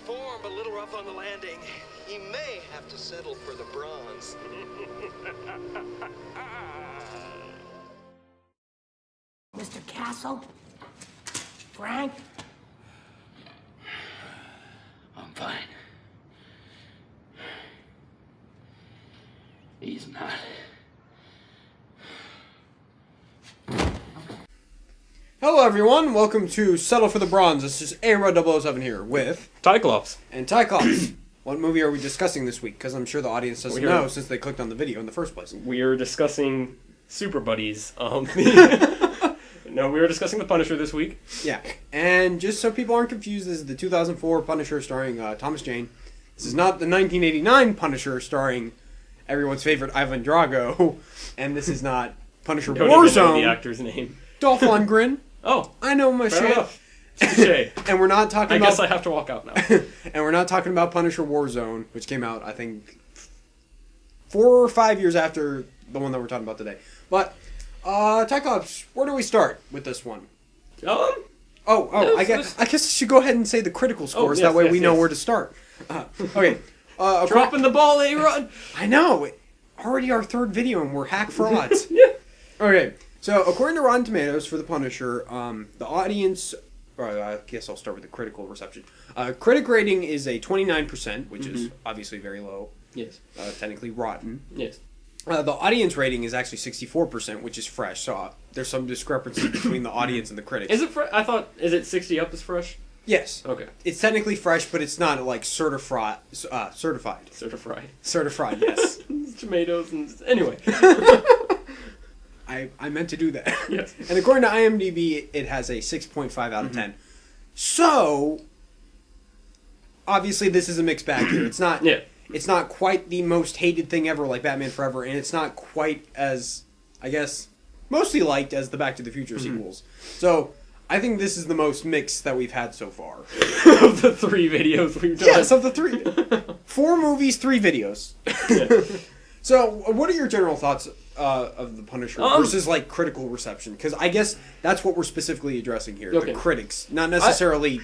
form, but a little rough on the landing. He may have to settle for the bronze. Mr. Castle? Frank? I'm fine. He's not. Hello everyone, welcome to Settle for the Bronze. This is A-Rod007 here with... Tyclops. And Tyclops. What movie are we discussing this week? Because I'm sure the audience doesn't know since they clicked on the video in the first place. We are discussing Super Buddies. No, we were discussing The Punisher this week. Yeah, and just so people aren't confused, this is the 2004 Punisher starring Thomas Jane. This is not the 1989 Punisher starring everyone's favorite Ivan Drago. And this is not Punisher Don't even know Warzone. the actor's name. Dolph Lundgren. Oh, I know my fair shit. enough. Touché. And we're not talking I about... guess I have to walk out now. And we're not talking about Punisher Warzone, which came out, I think, 4 or 5 years after the one that we're talking about today. But, Tyclops, where do we start with this one? I guess I should go ahead and say the critical scores. yes, that way yes, we know yes. where to start. Okay. Dropping the ball, A-Rod. I know. Already our third video and we're hack frauds. Yeah. Okay. So, according to Rotten Tomatoes for The Punisher, the audience... Or I guess I'll start with the critical reception. Critic rating is a 29%, which is obviously very low. Yes. Technically rotten. Yes. The audience rating is actually 64%, which is fresh. So there's some discrepancy between the audience and the critics. Is it fresh? I thought, is it 60 up is fresh? Yes. Okay. It's technically fresh, but it's not like certified. Certified. Certified, yes. Tomatoes and... Anyway. I meant to do that. Yes. And according to IMDb, it has a 6.5 out of 10. So, obviously this is a mixed bag here. It's not... Yeah. It's not quite the most hated thing ever like Batman Forever, and it's not quite as, I guess, mostly liked as the Back to the Future sequels. So, I think this is the most mixed that we've had so far. Of the 3 videos we've done. Yes, of the 3. 4 movies, 3 videos. Yeah. So, what are your general thoughts of The Punisher versus, like, critical reception? Because I guess that's what we're specifically addressing here. Okay. The critics, not necessarily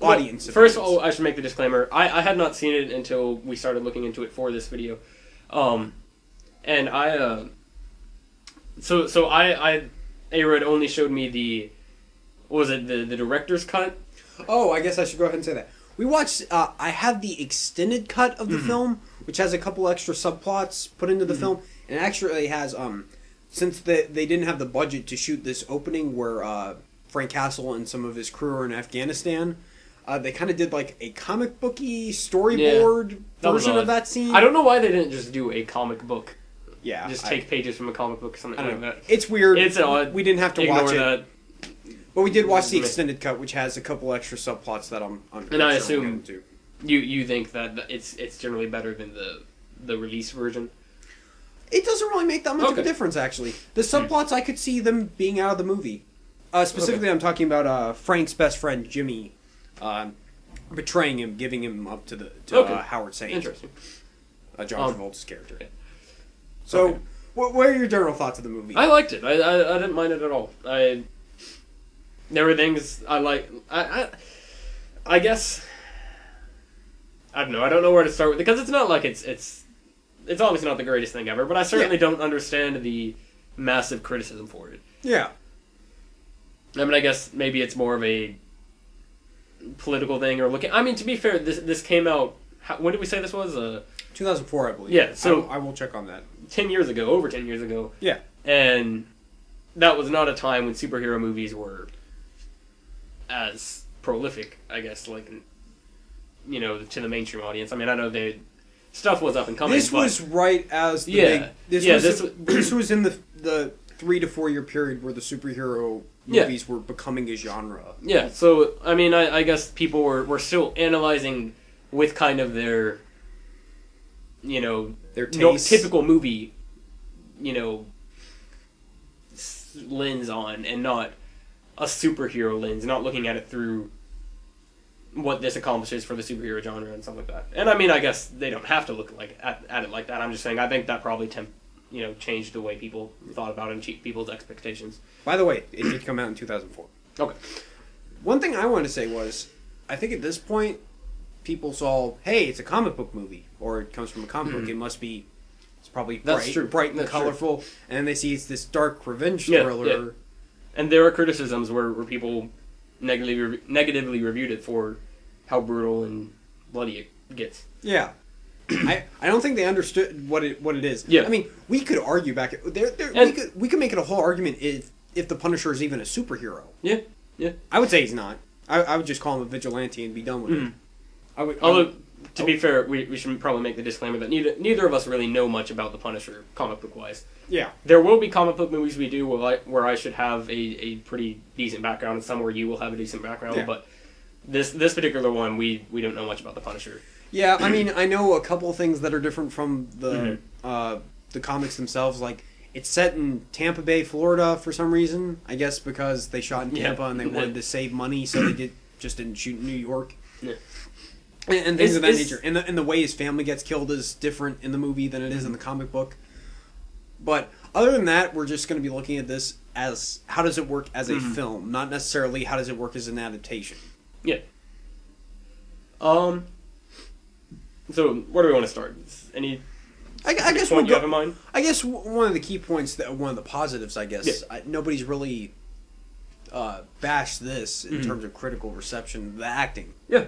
audience. Well, first of all, I should make the disclaimer. I had not seen it until we started looking into it for this video. And I... So I A-Rod only showed me the... What was it? The director's cut? Oh, I guess I should go ahead and say that. We watched... I have the extended cut of the film, which has a couple extra subplots put into the film. And it actually has... since they didn't have the budget to shoot this opening where Frank Castle and some of his crew are in Afghanistan... they kind of did like a comic booky storyboard version of that scene. I don't know why they didn't just do a comic book. Yeah, just take pages from a comic book or something like that. It's weird. It's odd. We didn't have to watch it, that. but we did watch the extended cut, which has a couple extra subplots that I'm and I assume you think that it's generally better than the release version. It doesn't really make that much of a difference, actually. The subplots, I could see them being out of the movie. Specifically, I'm talking about Frank's best friend Jimmy. Betraying him, giving him up to Howard Saint. Interesting. John Travolta's character. So, what are your general thoughts of the movie? I liked it. I didn't mind it at all. There were things I like. I guess I don't know. I don't know where to start with it because it's not like it's obviously not the greatest thing ever. But I certainly don't understand the massive criticism for it. Yeah. I mean, I guess maybe it's more of a political thing or looking. I mean, to be fair, this came out. When did we say this was? 2004, I believe. Yeah, so I will check on that. 10 years ago, over 10 years ago. Yeah, and that was not a time when superhero movies were as prolific, I guess, like to the mainstream audience. I mean, I know stuff was up and coming. This was right as the big. This was in the 3 to 4 year period where the superhero movies were becoming a genre. Yeah, so, I mean, I guess people were still analyzing with kind of their taste. typical movie, lens on, and not a superhero lens, not looking at it through what this accomplishes for the superhero genre and stuff like that. And I mean, I guess they don't have to look at it like that. I'm just saying, I think that probably changed the way people thought about it and people's expectations. By the way, it did come out in 2004. Okay. One thing I wanted to say was, I think at this point, people saw, hey, it's a comic book movie, or it comes from a comic book, it must be, it's probably That's true. bright and That's colorful, and then they see it's this dark revenge Yeah, thriller. yeah. And there are criticisms where people negatively reviewed it for how brutal and bloody it gets. Yeah. I don't think they understood what it is. Yeah. I mean, we could argue back. We could make it a whole argument if the Punisher is even a superhero. Yeah, yeah. I would say he's not. I would just call him a vigilante and be done with it. Although, to be fair, we should probably make the disclaimer that neither of us really know much about the Punisher, comic book wise. Yeah. There will be comic book movies we do where I should have a pretty decent background, and some where you will have a decent background, Yeah. but this particular one, we don't know much about the Punisher. Yeah, I mean, I know a couple of things that are different from the comics themselves. Like, it's set in Tampa Bay, Florida, for some reason. I guess because they shot in Tampa and they wanted to save money, so they didn't shoot in New York. Yeah. And things of that nature. And the way his family gets killed is different in the movie than it is in the comic book. But other than that, we're just going to be looking at this as how does it work as a film, not necessarily how does it work as an adaptation. Yeah. So, where do we want to start? Any I guess point you have in mind? I guess one of the key points, one of the positives, I guess, nobody's really bashed this in terms of critical reception, the acting. Yeah.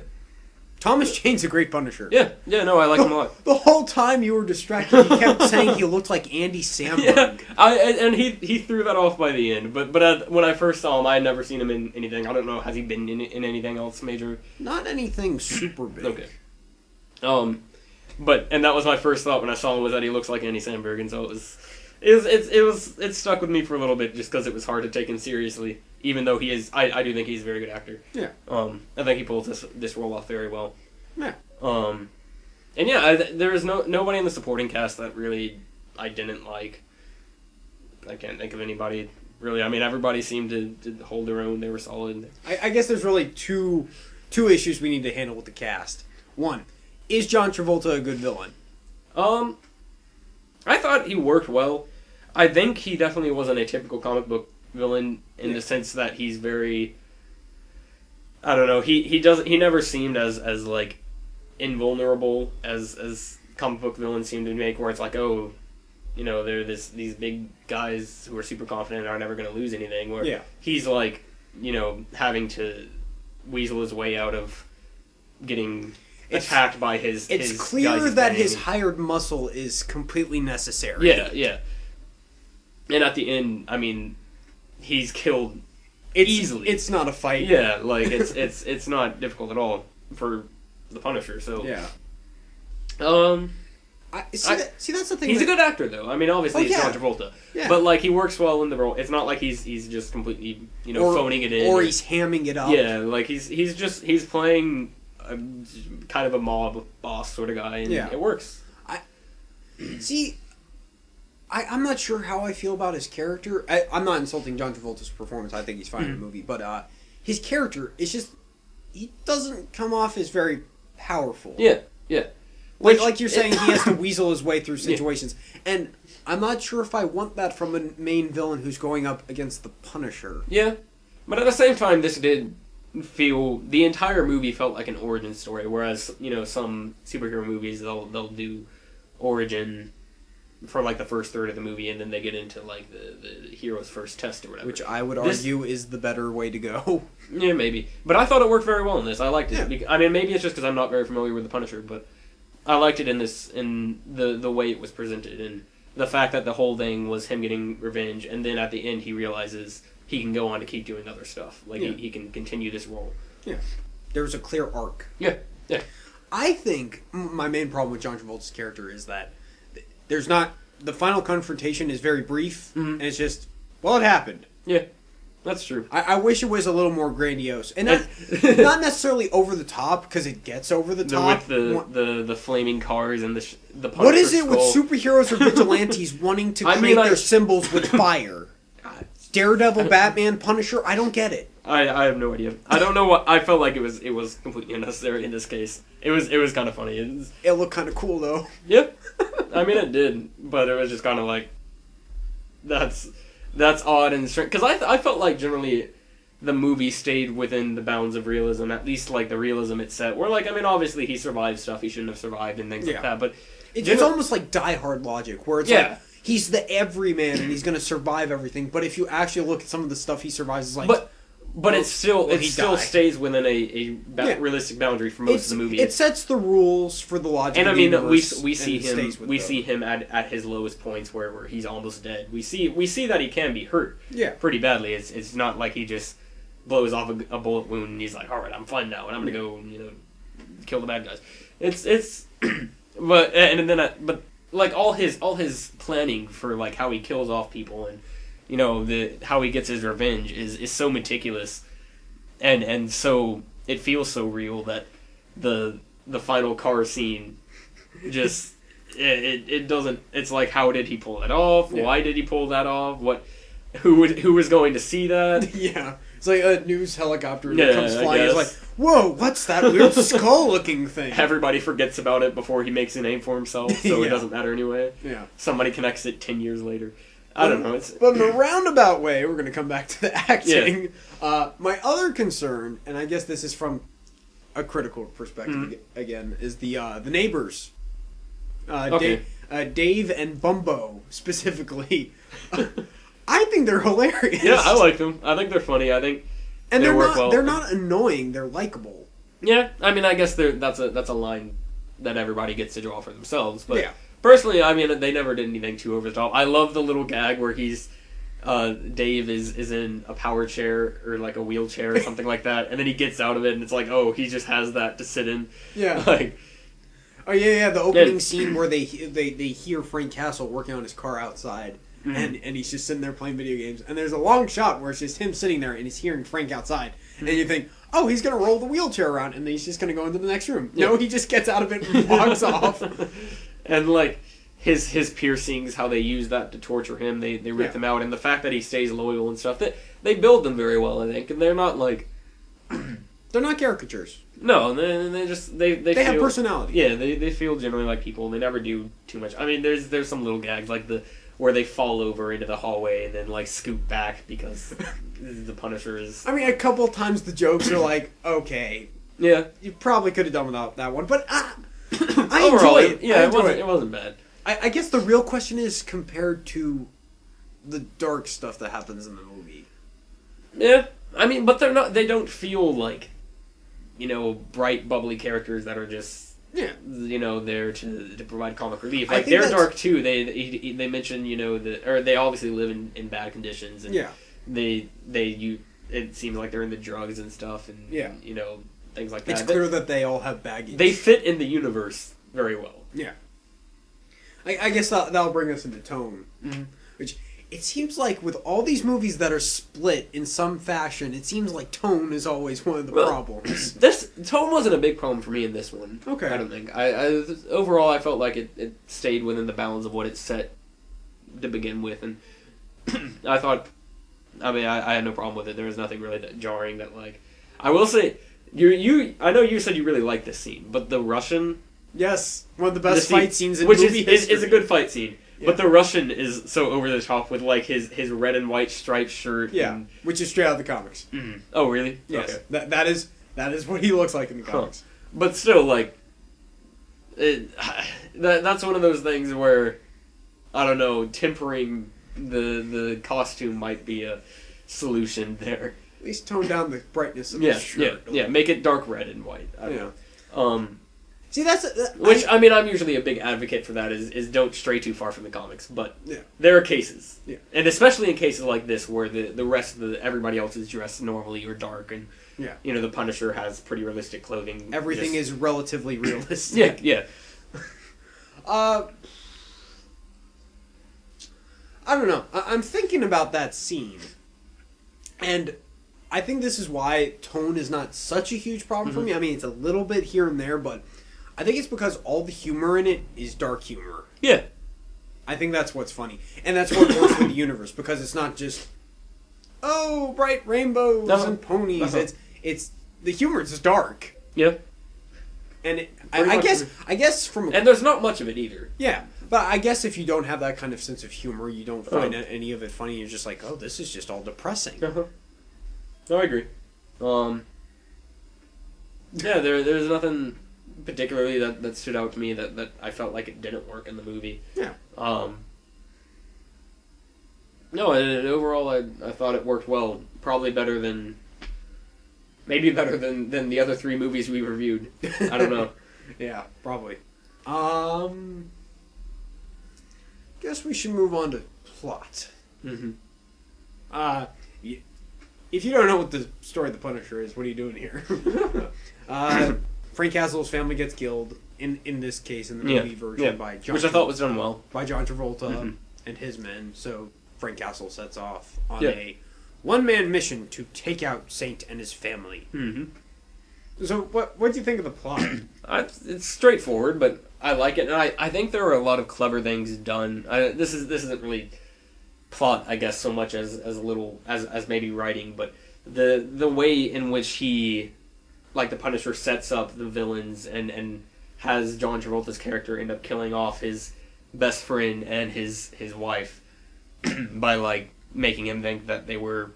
Thomas Jane's a great Punisher. Yeah, no, I like him a lot. The whole time you were distracted, you kept saying he looked like Andy Samberg. Yeah, and he threw that off by the end. But when I first saw him, I had never seen him in anything. I don't know, has he been in anything else major? Not anything super big. Okay. And that was my first thought when I saw him, was that he looks like Andy Samberg, and so it stuck with me for a little bit just because it was hard to take him seriously. Even though he is, I do think he's a very good actor. Yeah. I think he pulls this role off very well. Yeah. And yeah, there is nobody in the supporting cast that really I didn't like. I can't think of anybody really. I mean, everybody seemed to hold their own. They were solid. I guess there's really two issues we need to handle with the cast. One, is John Travolta a good villain? I thought he worked well. I think he definitely wasn't a typical comic book villain in the sense that he's very, I don't know, he never seemed as like invulnerable as comic book villains seem to make, where it's like, oh, you know, they're these big guys who are super confident and are never going to lose anything, where he's like, you know, having to weasel his way out of getting attacked by his clear guys that his hired muscle is completely necessary. Yeah. And at the end, I mean, he's killed easily. It's not a fight. Yeah, like it's not difficult at all for the Punisher. So yeah. See, that's the thing. He's a good actor, though. I mean, obviously, it's John Travolta, but like he works well in the role. It's not like he's just completely phoning it in, or he's hamming it up. Yeah, like he's playing kind of a mob boss sort of guy, and it works. I'm not sure how I feel about his character. I'm not insulting John Travolta's performance. I think he's fine in the movie. But his character is just, he doesn't come off as very powerful. Yeah. Like you're saying, he has to weasel his way through situations. And I'm not sure if I want that from a main villain who's going up against the Punisher. Yeah. But at the same time, this did feel, the entire movie felt like an origin story, whereas, some superhero movies, they'll do origin for like the first third of the movie, and then they get into like the hero's first test or whatever. Which I would argue is the better way to go. Yeah, maybe. But I thought it worked very well in this. I liked it. Yeah. I mean, maybe it's just because I'm not very familiar with the Punisher, but I liked it in the way it was presented, and the fact that the whole thing was him getting revenge, and then at the end he realizes he can go on to keep doing other stuff. Like he can continue this role. Yeah. There was a clear arc. Yeah. I think my main problem with John Travolta's character is that there's not, the final confrontation is very brief, and it's just, well, it happened. Yeah, that's true. I wish it was a little more grandiose, and not necessarily over the top, because it gets over the top. With the flaming cars and the Punisher what is it skull. with superheroes or vigilantes wanting to create their symbols with fire? Daredevil, Batman, Punisher, I don't get it. I have no idea. I don't know what, I felt like it was completely unnecessary in this case. It was kind of funny. It looked kind of cool though. Yep. I mean, it did, but it was just kind of like, that's odd and strange. Because I felt like generally the movie stayed within the bounds of realism, at least like the realism it set. Where like, I mean, obviously he survived stuff he shouldn't have survived and things like that, but it's almost like Die Hard logic, where it's like he's the everyman and he's gonna survive everything. But if you actually look at some of the stuff he survives, it's like, but it still stays within a realistic boundary for most of the movie. It sets the rules for the logic. And I of the mean, we universe, see him at his lowest points where he's almost dead. We see that he can be hurt pretty badly. It's not like he just blows off a bullet wound and he's like, all right, I'm fine now and I'm gonna go kill the bad guys. It's but like all his planning for like how he kills off people and how he gets his revenge is so meticulous, and so it feels so real that the final car scene just it doesn't. It's like, how did he pull that off? Yeah. Why did he pull that off? Who was going to see that? Yeah, it's like a news helicopter that comes flying. It's like, whoa, what's that weird skull-looking thing? Everybody forgets about it before he makes a name for himself, so it doesn't matter anyway. Yeah, somebody connects it 10 years later. I don't know. But in a roundabout way, we're going to come back to the acting. Yeah. My other concern, and I guess this is from a critical perspective again, is the neighbors. Dave and Bumbo, specifically. I think they're hilarious. Yeah, I like them. I think they're funny. I think they're work well. They're not annoying. They're likable. Yeah, I mean, I guess that's a line that everybody gets to draw for themselves. But personally, I mean, they never did anything too over the top. I love the little gag where Dave is in a power chair or like a wheelchair or something like that, and then he gets out of it, and it's like, oh, he just has that to sit in. Yeah. Like. Oh yeah, the opening scene where they hear Frank Castle working on his car outside. And he's just sitting there playing video games. And there's a long shot where it's just him sitting there and he's hearing Frank outside. And you think, oh, he's going to roll the wheelchair around and then he's just going to go into the next room. Yeah. No, he just gets out of it and walks off. And like his piercings, how they use that to torture him, they rip them out. And the fact that he stays loyal and stuff, they build them very well, I think. And they're not like... they're not caricatures. No, they just... They have personality. Yeah, they feel generally like people. They never do too much. I mean, there's some little gags like where they fall over into the hallway and then like scoot back because the Punisher is... I mean, a couple of times the jokes are like, okay, you probably could have done without that one, but I enjoy it. Yeah, it wasn't bad. I guess the real question is compared to the dark stuff that happens in the movie. Yeah, I mean, but they don't feel like, bright, bubbly characters that are just... Yeah, there to provide comic relief. Like they're dark too. They mention they obviously live in bad conditions and it seems like they're into drugs and stuff and things like that. It's clear that they all have baggage. They fit in the universe very well. Yeah, I guess that'll bring us into tone, which. It seems like with all these movies that are split in some fashion, it seems like tone is always one of the problems. This tone wasn't a big problem for me in this one. Okay. I don't think. Overall, I felt like it stayed within the bounds of what it set to begin with, and I thought, I mean, I had no problem with it. There was nothing really that jarring that, like, I will say, I know you said you really liked this scene, but the Russian... Yes, one of the best fight scenes in movie history. Which is a good fight scene. Yeah. But the Russian is so over the top with like his red and white striped shirt. Yeah, which is straight out of the comics. Mm-hmm. Oh, really? Yes. Okay. That is what he looks like in the comics. Huh. But still, like, that's one of those things where, I don't know, tempering the costume might be a solution there. At least tone down the brightness of the shirt. Yeah, make it dark red and white. I don't know. See, that's... I mean, I'm usually a big advocate for that, is don't stray too far from the comics, but there are cases. Yeah. And especially in cases like this, where the rest of everybody else is dressed normally or dark, and, the Punisher has pretty realistic clothing. Everything is relatively realistic. Yeah. I don't know. I'm thinking about that scene, and I think this is why tone is not such a huge problem for me. I mean, it's a little bit here and there, but... I think it's because all the humor in it is dark humor. Yeah. I think that's what's funny. And that's what works with the universe, because it's not just, oh, bright rainbows and ponies. It's the humor is dark. Yeah. And I guess from... And there's not much of it either. Yeah. But I guess if you don't have that kind of sense of humor, you don't find any of it funny. You're just like, oh, this is just all depressing. No, I agree. Yeah, there's nothing particularly that stood out to me that I felt like it didn't work in the movie. Yeah. No, overall I thought it worked well. Probably better than... Maybe better than the other 3 movies we reviewed. I don't know. Yeah, probably. Guess we should move on to plot. Mm-hmm. If you don't know what the story of the Punisher is, what are you doing here? Frank Castle's family gets killed, in this case, in the movie version, by John... Which I thought was done well. By John Travolta and his men, so Frank Castle sets off on a one-man mission to take out Saint and his family. Mm-hmm. So, what do you think of the plot? It's straightforward, but I like it, and I think there are a lot of clever things done. This isn't really plot, I guess, so much as a little as maybe writing, but the way in which he, like the Punisher, sets up the villains and has John Travolta's character end up killing off his best friend and his wife by like making him think that they were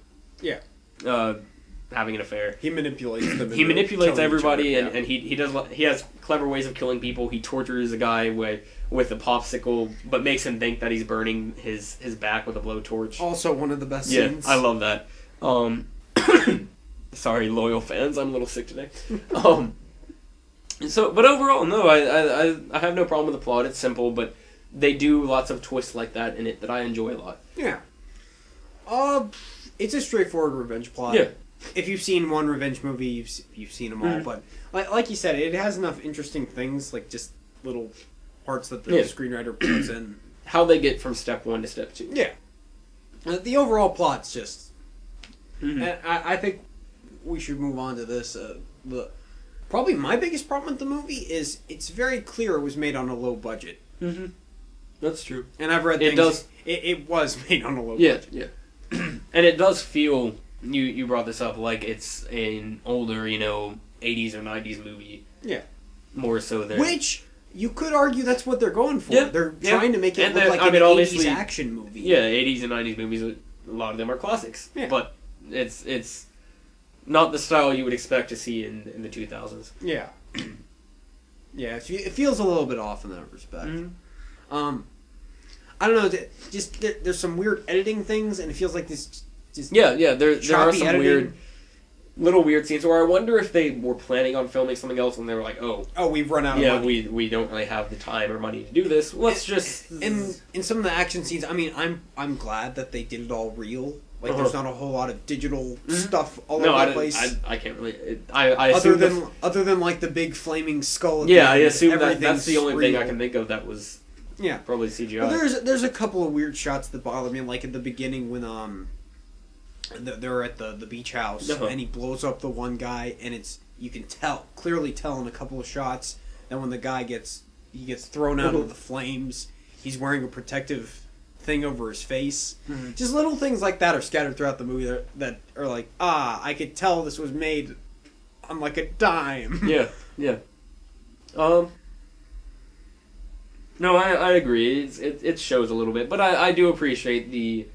having an affair. He manipulates them. He manipulates everybody, and he has clever ways of killing people. He tortures a guy with a popsicle, but makes him think that he's burning his back with a blowtorch. Also one of the best scenes. I love that. Sorry, loyal fans, I'm a little sick today. But overall, no, I have no problem with the plot. It's simple, but they do lots of twists like that in it that I enjoy a lot. Yeah. It's a straightforward revenge plot. Yeah. If you've seen one revenge movie, you've seen them all. But like you said, it has enough interesting things, like just little parts that the screenwriter puts in. How they get from step 1 to step 2. Yeah. The overall plot's just... And I think we should move on to this. Probably my biggest problem with the movie is it's very clear it was made on a low budget. Mm-hmm. That's true. And I've read things... It was made on a low budget. Yeah. And it does feel... You brought this up, like it's an older, 80s or 90s movie. Yeah. More so than... Which, you could argue that's what they're going for. Yeah. They're trying to make it look like an 80s action movie. Yeah, 80s and 90s movies, a lot of them are classics. Yeah. But it's not the style you would expect to see in the 2000s. Yeah. Yeah, it feels a little bit off in that respect. Mm-hmm. I don't know, just there's some weird editing things, and it feels like this... there are some editing. weird scenes where I wonder if they were planning on filming something else and they were like, oh, we've run out of money. Yeah, we don't really have the time or money to do this. Let's just... In some of the action scenes, I mean, I'm glad that they did it all real. Like, there's not a whole lot of digital stuff all over the place. I can't really... I assume other than, like, the big flaming skull at the end, I assume that's the only thing I can think of that was probably CGI. Well, there's a couple of weird shots that bother me, like at the beginning when they're at the beach house and he blows up the one guy, and you can clearly tell in a couple of shots that when the guy gets thrown out of the flames, he's wearing a protective thing over his face. Just little things like that are scattered throughout the movie that are like, I could tell this was made on like a dime. Yeah. No, I agree. It shows a little bit, but I do appreciate the...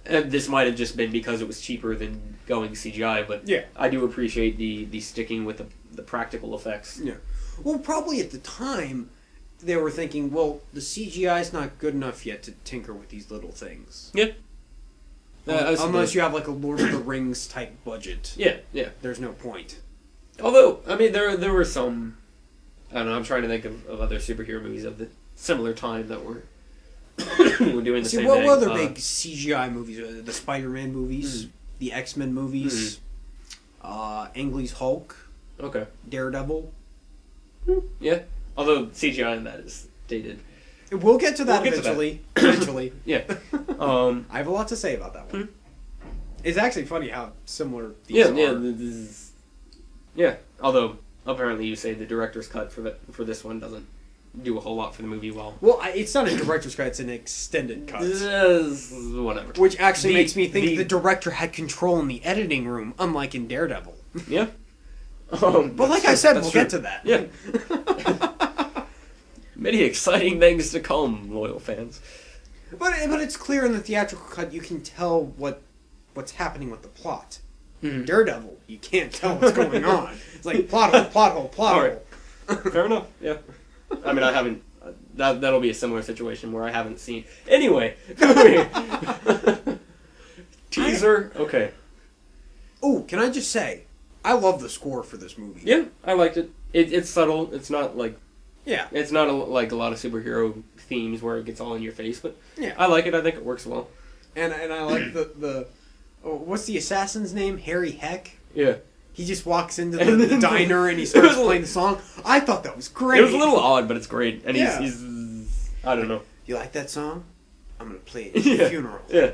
this might have just been because it was cheaper than going CGI, but I do appreciate the sticking with the practical effects. Yeah. Well, probably at the time, they were thinking, well, the CGI's not good enough yet to tinker with these little things. Yeah. Unless you have like a Lord of the Rings type budget. Yeah. There's no point. Although, I mean, there were some... I don't know, I'm trying to think of other superhero movies of the similar time that were doing the same thing. What other big CGI movies? The Spider-Man movies, the X-Men movies, Ang Lee's Hulk, Daredevil. Yeah, although CGI in that is dated. We'll get to that eventually. Eventually. Yeah. I have a lot to say about that one. It's actually funny how similar these are. Yeah, although apparently you say the director's cut for this one doesn't do a whole lot for the movie. Well, it's not a director's cut; it's an extended cut. Whatever. Which actually makes me think the director had control in the editing room, unlike in Daredevil. Yeah. But like I said, we'll get to that. Yeah. Many exciting things to come, loyal fans. But it's clear in the theatrical cut you can tell what's happening with the plot. Daredevil, you can't tell what's going on. It's like plot hole, plot hole, plot hole. Right. Fair enough. Yeah. I mean, I haven't. That'll be a similar situation where I haven't seen. Anyway. Teaser. Okay. Oh, can I just say, I love the score for this movie. Yeah, I liked it. It's subtle. It's not like. Yeah. It's not like a lot of superhero themes where it gets all in your face, but yeah, I like it. I think it works well. And I like the what's the assassin's name? Harry Heck. Yeah. He just walks into the diner and he starts playing the song. I thought that was great. It was a little odd, but it's great. And Yeah. he's I don't know. You like that song? I'm gonna play it at your funeral. Yeah.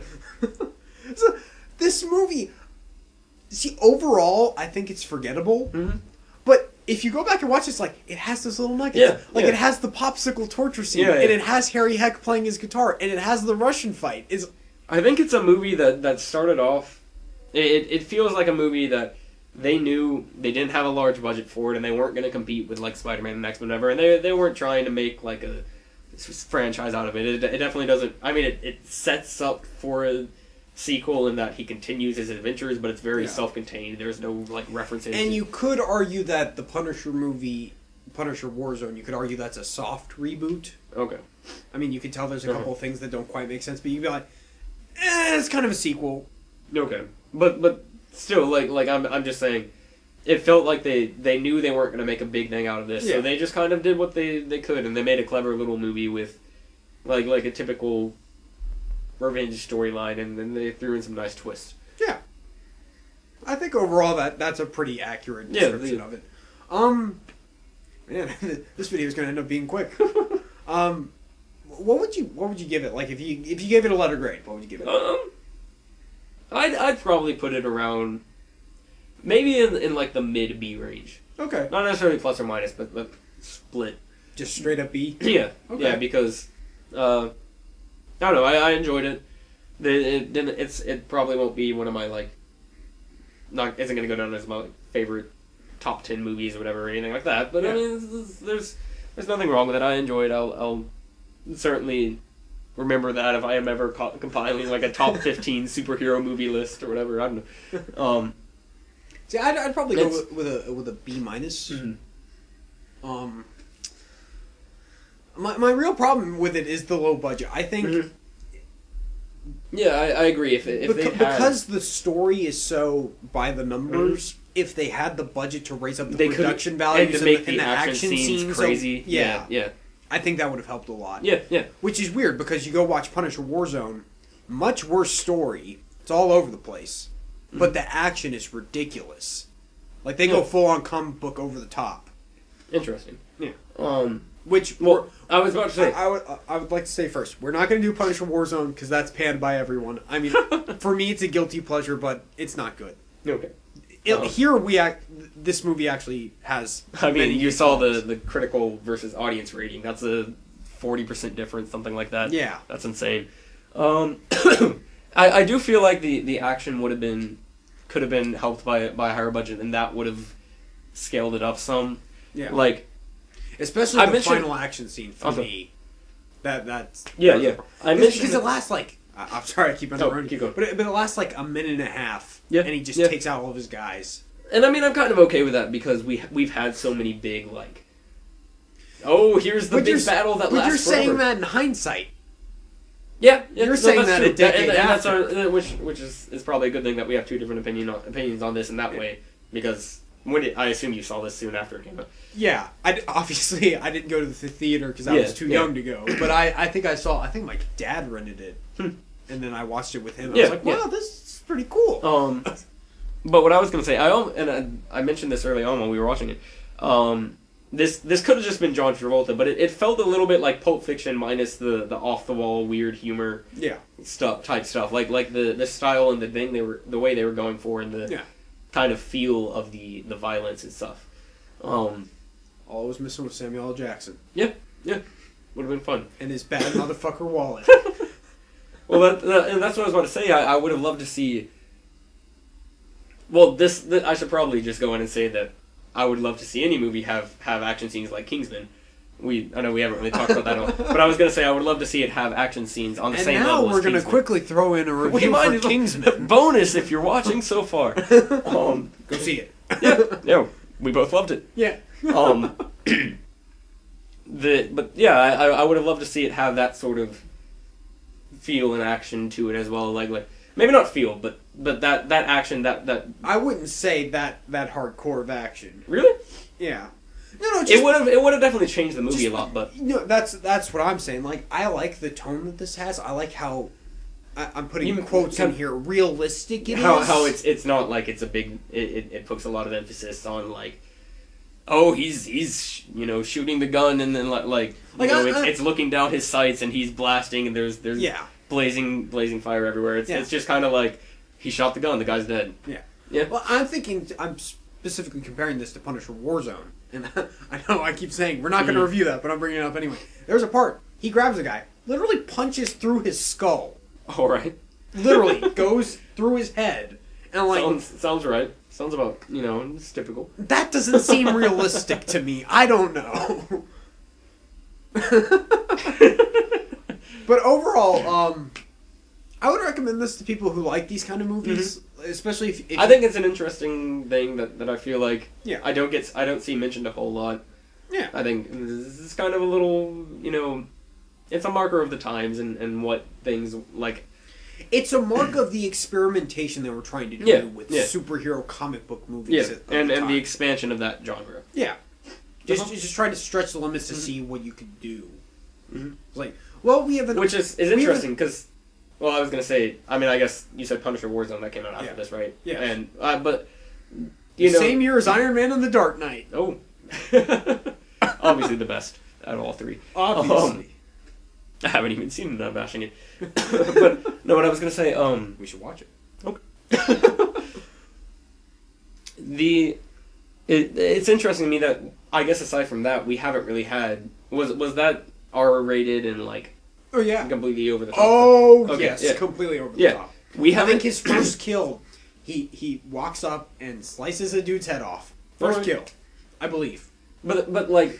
So, this movie, see, overall, I think it's forgettable. Mm-hmm. But if you go back and watch, it's like it has those little nuggets. Yeah, like yeah. it has the popsicle torture scene, Yeah, yeah. and it has Harry Heck playing his guitar, and it has the Russian fight. I think it's a movie that started off. It feels like a movie that they knew they didn't have a large budget for it, and they weren't going to compete with like Spider-Man and X-Men, whatever. And they weren't trying to make like a franchise out of it. It definitely doesn't. I mean, it sets up for a sequel in that he continues his adventures, but it's very self-contained. There's no like references. And you could argue that the Punisher movie, Punisher Warzone, you could argue that's a soft reboot. Okay. I mean, you can tell there's a couple of things that don't quite make sense, but you'd be like, it's kind of a sequel. Okay. But still, like I'm just saying, it felt like they knew they weren't going to make a big thing out of this, so they just kind of did what they could, and they made a clever little movie with like a typical revenge storyline, and then they threw in some nice twists. Yeah. I think overall that's a pretty accurate description of it. Man, this video is going to end up being quick. What would you give it? Like if you gave it a letter grade, what would you give it? I'd probably put it around maybe in like the mid B range. Okay. Not necessarily plus or minus, but split. Just straight up B? Yeah. Okay. Yeah, because I don't know, I enjoyed it. It probably won't be one of my like isn't gonna go down as my favorite top 10 movies or whatever or anything like that. But I mean, there's nothing wrong with it. I enjoyed. I'll certainly remember that if I am ever compiling like a top 15 superhero movie list or whatever. I don't know. See, I'd probably go with a B minus. Mm-hmm. My real problem with it is the low budget. I think. Mm-hmm. Yeah, I agree. If because the story is so by the numbers, if they had the budget to raise up the production values and to make the action scenes crazy, yeah, I think that would have helped a lot. Yeah. Which is weird because you go watch Punisher Warzone, much worse story. It's all over the place, but the action is ridiculous. Like they go full on comic book over the top. Interesting. Yeah. I was about to say. I would like to say first, we're not going to do Punisher Warzone because that's panned by everyone. I mean, for me, it's a guilty pleasure, but it's not good. Okay. This movie actually has. I mean, you saw the critical versus audience rating. That's a 40% difference, something like that. Yeah, that's insane. I do feel like the action could have been helped by a higher budget, and that would have scaled it up some. Yeah, like. Especially the final action scene for me. That's yeah. I mentioned because it lasts like I'm sorry I keep interrupting. Keep going. But it lasts like a minute and a half. Yeah, and he just takes out all of his guys. And I mean I'm kind of okay with that because we've had so many big like. Oh, here's the big battle that lasts forever. But you're saying that in hindsight. Yeah, you're saying that a decade after, and that's which is probably a good thing that we have two different opinions on this in that way because. I assume you saw this soon after it came out. Yeah, I didn't go to the theater because I was too young to go. But I think my dad rented it, and then I watched it with him. I was like, wow, this is pretty cool. But what I was gonna say, I mentioned this early on when we were watching it. This could have just been John Travolta, but it felt a little bit like Pulp Fiction minus the off the wall weird humor. Stuff. Like the style and the way they were going for and the. Kind of feel of the violence and stuff. All I was missing was Samuel L. Jackson. Yeah. Would have been fun. And his bad motherfucker wallet. Well, and that's what I was about to say. I would have loved to see. Well, I should probably just go in and say that I would love to see any movie have action scenes like Kingsman, I know we haven't really talked about that at all, but I was going to say I would love to see it have action scenes on the same level as And now we're going to Kingsman. quickly throw in a review for Kingsman. Bonus if you're watching so far. Go see it. Yeah, we both loved it. Yeah. I would have loved to see it have that sort of feel and action to it as well. Like maybe not feel, but that action that I wouldn't say that hardcore of action. really. Yeah. No, It would have definitely changed the movie a lot, but that's what I'm saying. Like, I like the tone that this has. I like how I'm putting quotes in here. Realistic it is. How it's not like it's a big. It puts a lot of emphasis on like, oh, he's shooting the gun and then it's looking down his sights and he's blasting and there's blazing fire everywhere. It's just kind of like he shot the gun, the guy's dead. Yeah. Well, I'm specifically comparing this to Punisher Warzone. And I know I keep saying we're not going to review that, but I'm bringing it up anyway. There's a part. He grabs a guy, literally punches through his skull. All right. Literally goes through his head. And like sounds right. Sounds about, it's typical. That doesn't seem realistic to me. I don't know. But overall, I would recommend this to people who like these kind of movies, especially if I think it's an interesting thing that I feel like I don't see mentioned a whole lot. Yeah. I think this is kind of a little, it's a marker of the times and what things like. It's a mark of the experimentation they were trying to do with superhero comic book movies. And the expansion of that genre. Yeah. Just trying to stretch the limits to see what you could do. It's like, well, we have which is interesting because. Well, I was going to say, I guess you said Punisher Warzone, that came out after this, right? Yeah. And, but, Same year as Iron Man and The Dark Knight. Oh. Obviously the best out of all three. Obviously. I haven't even seen it, I'm bashing it. But, no, what I was going to say, we should watch it. Okay. It's interesting to me that, I guess aside from that, we haven't really had, was that R-rated and, like, oh, yeah. completely over the top? Oh, okay, yes, completely over the top. I think his first kill, he walks up and slices a dude's head off. First kill, I believe. But like,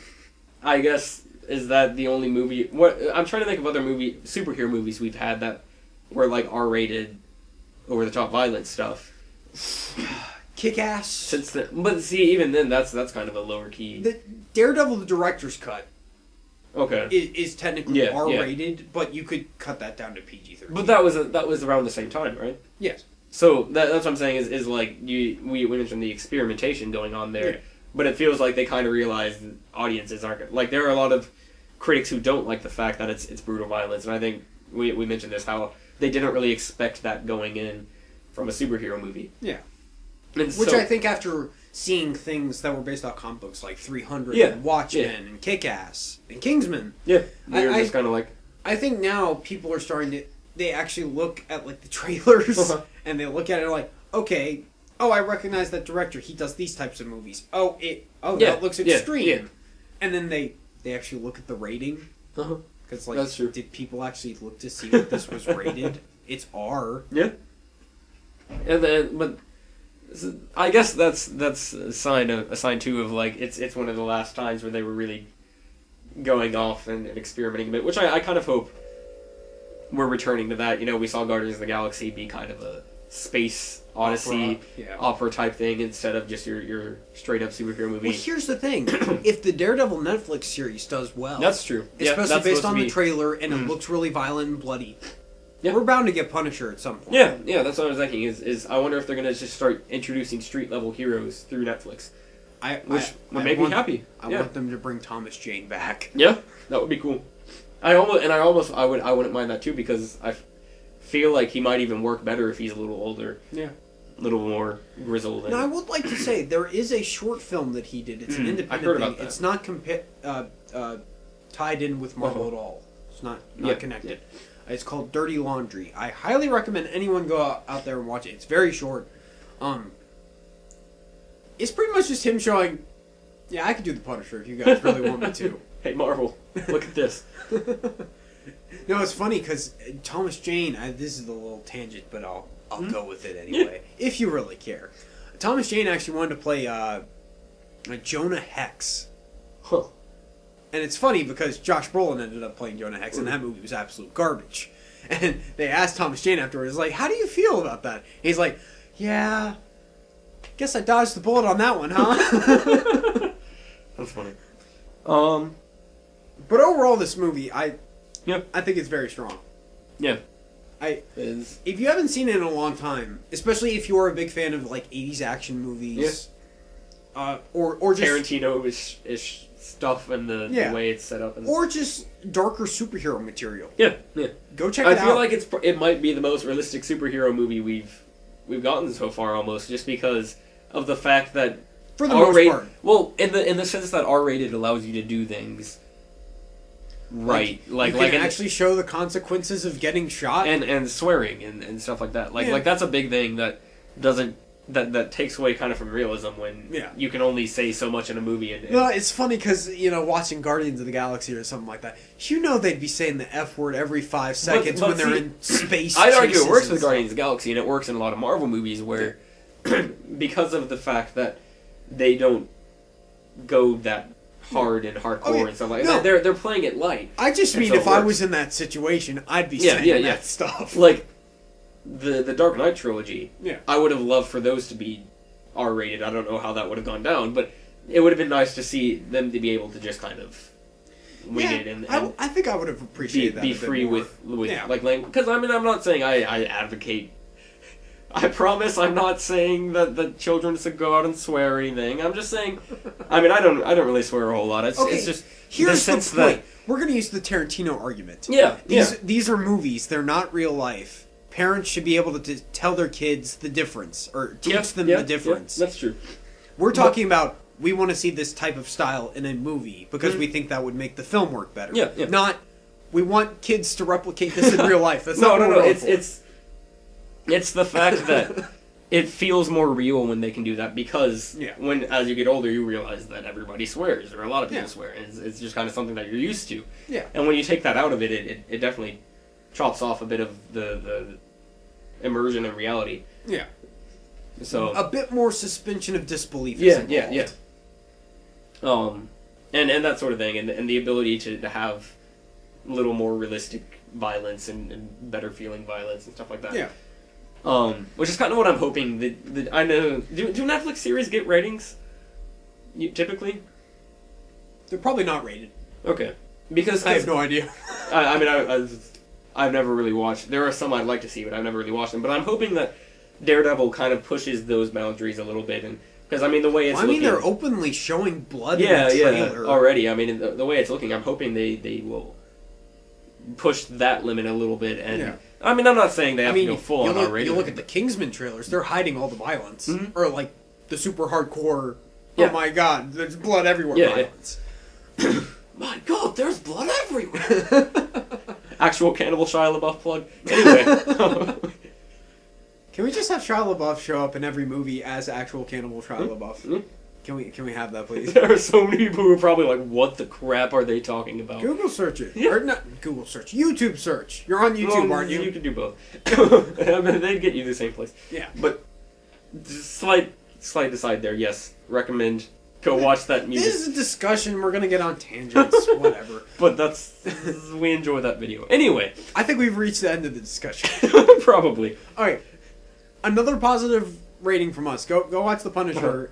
I guess, is that the only movie... I'm trying to think of other superhero movies we've had that were like R-rated, over-the-top violent stuff. Kick-Ass. But see, even then, that's kind of a lower key. The Daredevil, the director's cut. Okay. Is technically R-rated, but you could cut that down to PG-13. But that was around the same time, right? Yes. So that's what I'm saying is like we mentioned the experimentation going on there, but it feels like they kind of realized audiences aren't like there are a lot of critics who don't like the fact that it's brutal violence, and I think we mentioned this how they didn't really expect that going in from a superhero movie. Yeah. And which I think after seeing things that were based on comic books like 300 and Watchmen and Kick-Ass and Kingsman. Yeah. They're just kind of like... I think now people are starting to... They actually look at like the trailers and they look at it like, okay, I recognize that director. He does these types of movies. That looks extreme. Yeah. And then they actually look at the rating. Because like, that's true. Did people actually look to see what this was rated? It's R. Yeah. And then, but... I guess that's a sign too of like it's one of the last times where they were really going off and experimenting a bit, which I kind of hope we're returning to that. We saw Guardians of the Galaxy be kind of a space odyssey opera type thing instead of just your straight up superhero movie. Well, here's the thing: if the Daredevil Netflix series does well, that's true. Especially based on the trailer, and it looks really violent and bloody. Yeah. We're bound to get Punisher at some point. Yeah, that's what I was thinking. Is I wonder if they're gonna just start introducing street level heroes through Netflix, which would make me happy. I want them to bring Thomas Jane back. Yeah, that would be cool. I wouldn't mind that too because I feel like he might even work better if he's a little older. Yeah, a little more grizzled. Now I would like to say there is a short film that he did. It's an independent I heard thing. about that. It's not tied in with Marvel at all. It's not connected. Yeah. It's called Dirty Laundry. I highly recommend anyone go out there and watch it. It's very short. It's pretty much just him showing, I could do the Punisher if you guys really want me to. Hey, Marvel, look at this. No, it's funny because Thomas Jane, this is a little tangent, but I'll go with it anyway, if you really care. Thomas Jane actually wanted to play Jonah Hex. Huh. And it's funny because Josh Brolin ended up playing Jonah Hex, and that movie was absolute garbage. And they asked Thomas Jane afterwards, like, how do you feel about that? And he's like, yeah, guess I dodged the bullet on that one, huh? That's funny. But overall, this movie, I think it's very strong. Yeah. It is. If you haven't seen it in a long time, especially if you're a big fan of, like, 80s action movies, or just... Tarantino-ish stuff and the way it's set up. Or just darker superhero material. Yeah. Go check it out. I feel like it might be the most realistic superhero movie we've gotten so far, almost, just because of the fact that for the most part. Well, in the sense that R-rated allows you to do things right, like you can actually show the consequences of getting shot and swearing and stuff like that. Like that's a big thing that doesn't. That takes away kind of from realism when you can only say so much in a movie. And well, it's funny because, watching Guardians of the Galaxy or something like that, they'd be saying the F word every 5 seconds when they're in space. I'd argue it works with Guardians of the Galaxy, and it works in a lot of Marvel movies where, because of the fact that they don't go that hard and hardcore and stuff like that, they're playing it light. I just mean if I was in that situation, I'd be saying that stuff. Like, the Dark Knight trilogy, I would have loved for those to be R-rated. I don't know how that would have gone down, but it would have been nice to see them to be able to just kind of wing it. And I think I would have appreciated that. Be free with like language. Because, I mean, I'm not saying I advocate... I promise I'm not saying that children should go out and swear or anything. I'm just saying... I mean, I don't really swear a whole lot. It's just... Here's the sense point. We're going to use the Tarantino argument. These are movies. They're not real life. Parents should be able to tell their kids the difference, or teach them the difference. That's true. We're talking about, we want to see this type of style in a movie because we think that would make the film work better. Not, we want kids to replicate this in real life. That's not no. It's the fact that it feels more real when they can do that, because when, as you get older, you realize that everybody swears, or a lot of people swear. It's just kind of something that you're used to. And when you take that out of it, it definitely chops off a bit of the immersion in reality. So a bit more suspension of disbelief. And that sort of thing, and the ability to have a little more realistic violence and better feeling violence and stuff like that. Which is kind of what I'm hoping. That I know. Do Netflix series get ratings? Typically, they're probably not rated. Okay, because I have no idea. I mean, I've never really watched... There are some I'd like to see, but I've never really watched them. But I'm hoping that Daredevil kind of pushes those boundaries a little bit. Because, I mean, the way it's looking... they're openly showing blood in the trailer. Already. I mean, the way it's looking, I'm hoping they will push that limit a little bit. And I mean, I'm not saying they have to go full on R-rated. You look at the Kingsman trailers, they're hiding all the violence. Or, like, the super hardcore, oh my god, there's blood everywhere violence. My god, there's blood everywhere! Actual Cannibal Shia LaBeouf plug. Anyway. Can we just have Shia LaBeouf show up in every movie as actual Cannibal Shia LaBeouf? Can we have that, please? There are so many people who are probably like, what the crap are they talking about? Google search it. Or not Google search. YouTube search. You're on YouTube, aren't you? You can do both. I mean, they'd get you the same place. But slight aside there, yes. Recommend... Go watch that music. This is a discussion. We're going to get on tangents. Whatever. But we enjoy that video. Anyway. I think we've reached the end of the discussion. Probably. Alright. Another positive rating from us. Go watch The Punisher.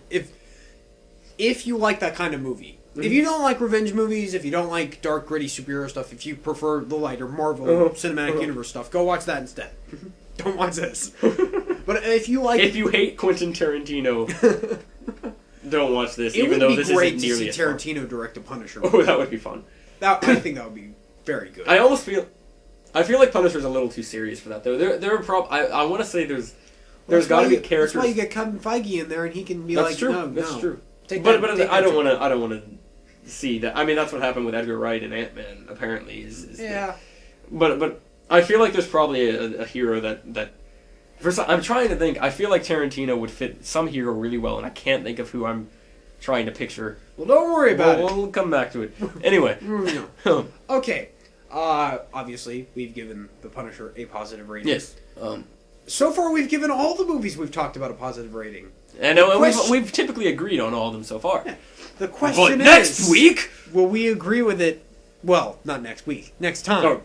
If you like that kind of movie. If you don't like revenge movies, if you don't like dark, gritty superhero stuff, if you prefer the lighter Marvel Cinematic Universe stuff, go watch that instead. Don't watch this. But if you like... If you hate Quentin Tarantino... Don't watch this, even though this isn't nearly as fun. It would be great to see Tarantino direct a Punisher movie. Oh, that would be fun. I think that would be very good. I feel like Punisher's a little too serious for that, though. I want to say there's got to be characters. That's why you get Kevin Feige in there, and he can be that's true. No, that's true. But I don't want to see that. I mean, that's what happened with Edgar Wright and Ant-Man. Apparently, But I feel like there's probably a hero that. I'm trying to think. I feel like Tarantino would fit some hero really well, and I can't think of who I'm trying to picture. Well, don't worry about it. We'll come back to it. Anyway. Okay. Obviously, we've given The Punisher a positive rating. Yes. so far we've given all the movies we've talked about a positive rating. And we've typically agreed on all of them so far. Yeah. The question But is... next week... Will we agree with it? Well, not next week. Next time. Oh.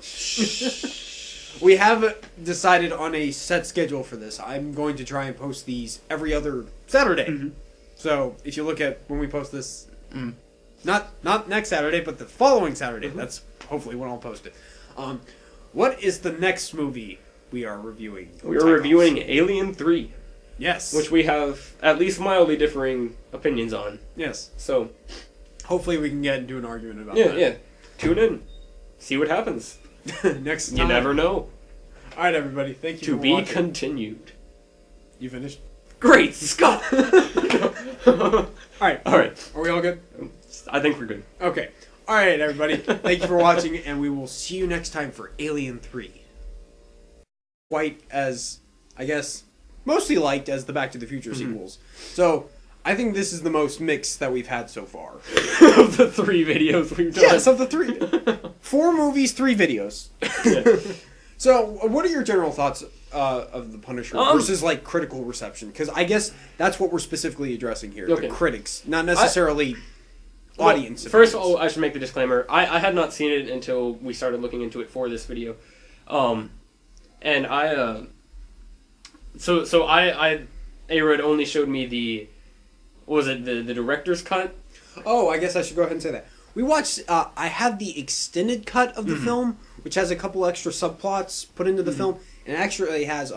We have decided on a set schedule for this. I'm going to try and post these every other Saturday. Mm-hmm. So if you look at when we post this, not next Saturday, but the following Saturday, that's hopefully when I'll post it. What is the next movie we are reviewing? We are reviewing Alien 3. Yes. Which we have at least mildly differing opinions on. Yes. So... hopefully we can get into an argument about that. Yeah. Tune in. See what happens. Next time. You never know. Alright, everybody. Thank you To for be watching. Continued. You finished? Great Scott! Alright. Alright. Are we all good? I think we're good. Okay. Alright, everybody. Thank you for watching, and we will see you next time for Alien 3. Quite as, I guess, mostly liked as the Back to the Future sequels. So, I think this is the most mixed that we've had so far. Of the 3 videos we've done. Yes, of the 3. 4 movies, 3 videos. Yeah. So, what are your general thoughts of The Punisher versus, like, critical reception? Because I guess that's what we're specifically addressing here. Okay. The critics, not necessarily audience. Well, first of all, I should make the disclaimer. I had not seen it until we started looking into it for this video. And I... So A-Red only showed me the... What was it? The director's cut? Oh, I guess I should go ahead and say that. We watched, I had the extended cut of the film, which has a couple extra subplots put into the film, and actually has,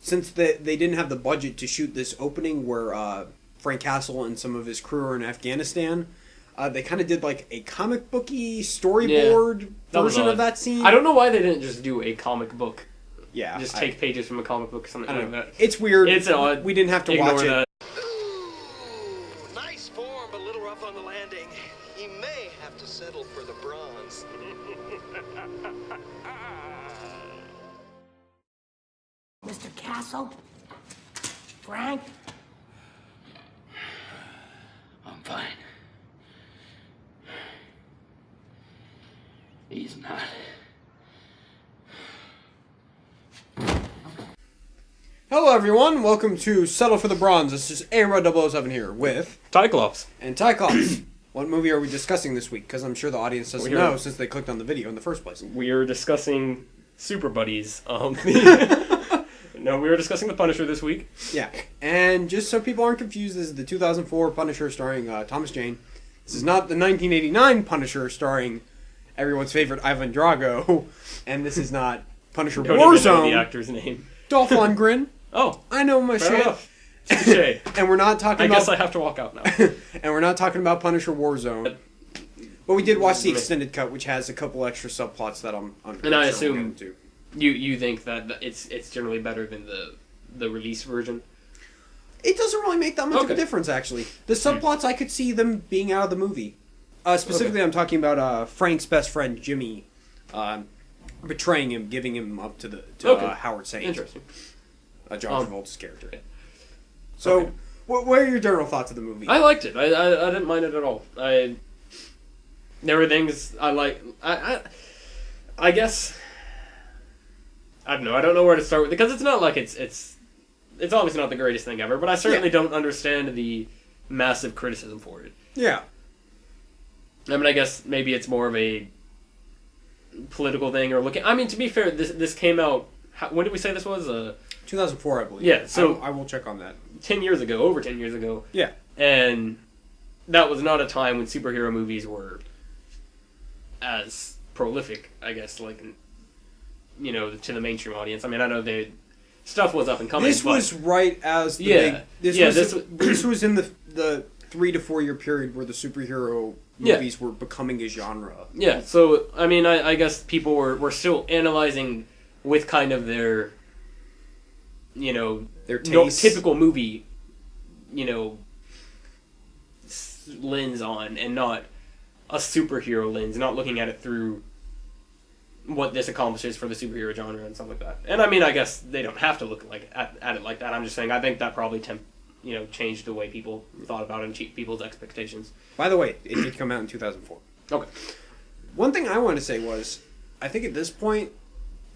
since they didn't have the budget to shoot this opening where Frank Castle and some of his crew are in Afghanistan, they kind of did like a comic booky storyboard version of that scene. I don't know why they didn't just do a comic book. Yeah. Just take pages from a comic book or something like that. It's weird. It's odd. We didn't have to Ignore watch it. that. Nice form, but a little rough on the landing. He may have to settle for the bronze. Mr. Castle? Frank? I'm fine. He's not. Hello, everyone. Welcome to Settle for the Bronze. This is A-Rod007 here with... Tyclops. And Tyclops. What movie are we discussing this week? Because I'm sure the audience doesn't know since they clicked on the video in the first place. We are discussing Super Buddies. No, we were discussing The Punisher this week. Yeah. And just so people aren't confused, this is the 2004 Punisher starring Thomas Jane. This is not the 1989 Punisher starring everyone's favorite Ivan Drago. And this is not Punisher Don't even know Warzone. the actor's name. Dolph Lundgren. Oh, I know my fair shit. enough. Touché. And we're not talking I about... guess I have to walk out now. And we're not talking about Punisher Warzone. But we did watch the extended cut, which has a couple extra subplots that I'm And I sure assume we'll get into. you think that it's generally better than the release version? It doesn't really make that much of a difference, actually. The subplots, I could see them being out of the movie. Specifically, I'm talking about Frank's best friend, Jimmy, betraying him, giving him up to Howard Saint. Interesting. John Travolta's character. So, what are your general thoughts of the movie? I liked it. I didn't mind it at all. There were things I like. I guess I don't know. I don't know where to start with because it's not like it's obviously not the greatest thing ever. But I certainly don't understand the massive criticism for it. Yeah. I mean, I guess maybe it's more of a political thing or looking. I mean, to be fair, this came out. When did we say this was? 2004, I believe. Yeah, so I will check on that. 10 years ago, over 10 years ago. Yeah. And that was not a time when superhero movies were as prolific, I guess, like, you know, to the mainstream audience. I mean, I know stuff was up and coming. This was right as the big... This was in the 3 to 4 year period where the superhero movies were becoming a genre. Yeah, so, I mean, I guess people were still analyzing with kind of their... You know, their taste. Typical movie, you know, lens on, and not a superhero lens, not looking at it through what this accomplishes for the superhero genre and stuff like that. And I mean, I guess they don't have to look at it like that. I'm just saying, I think that probably changed the way people thought about it and people's expectations. By the way, it did come out in 2004. Okay. One thing I wanted to say was, I think at this point,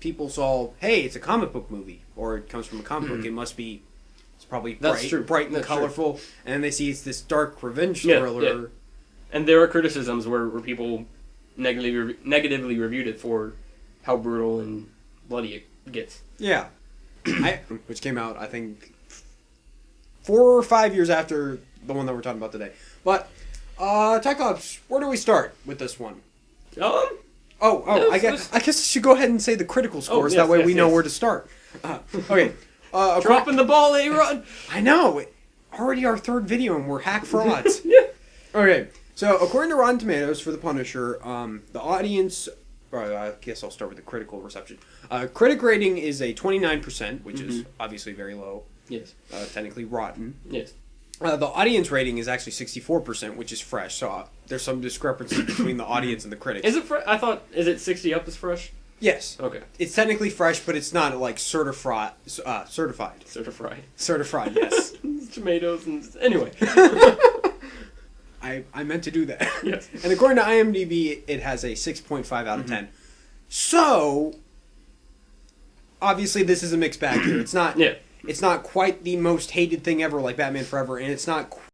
people saw, hey, it's a comic book movie, or it comes from a comic book, it must be, it's probably That's true. bright and That's colorful, and then they see it's this dark revenge Yeah, thriller. yeah. And there are criticisms where people negatively reviewed it for how brutal and bloody it gets. Yeah. Which came out, I think, 4 or 5 years after the one that we're talking about today. But, Tyclops, where do we start with this one? I guess I should go ahead and say the critical scores. yes, that way yes, we know yes. where to start. Okay. Dropping the ball, A-Rod! I know. Already our third video and we're hack frauds. Yeah. Okay. So, according to Rotten Tomatoes for The Punisher, the audience... I guess I'll start with the critical reception. Critic rating is a 29%, which is obviously very low. Yes. Technically rotten. Yes. The audience rating is actually 64%, which is fresh. So there's some discrepancy between the audience and the critics. Is it fresh? I thought, is it 60 up is fresh? Yes. Okay. It's technically fresh, but it's not like certified. Certified. Certified, yes. Tomatoes and... Anyway. I meant to do that. Yes. And according to IMDb, it has a 6.5 out of 10. So, obviously this is a mixed bag here. It's not... Yeah. It's not quite the most hated thing ever like Batman Forever, and it's not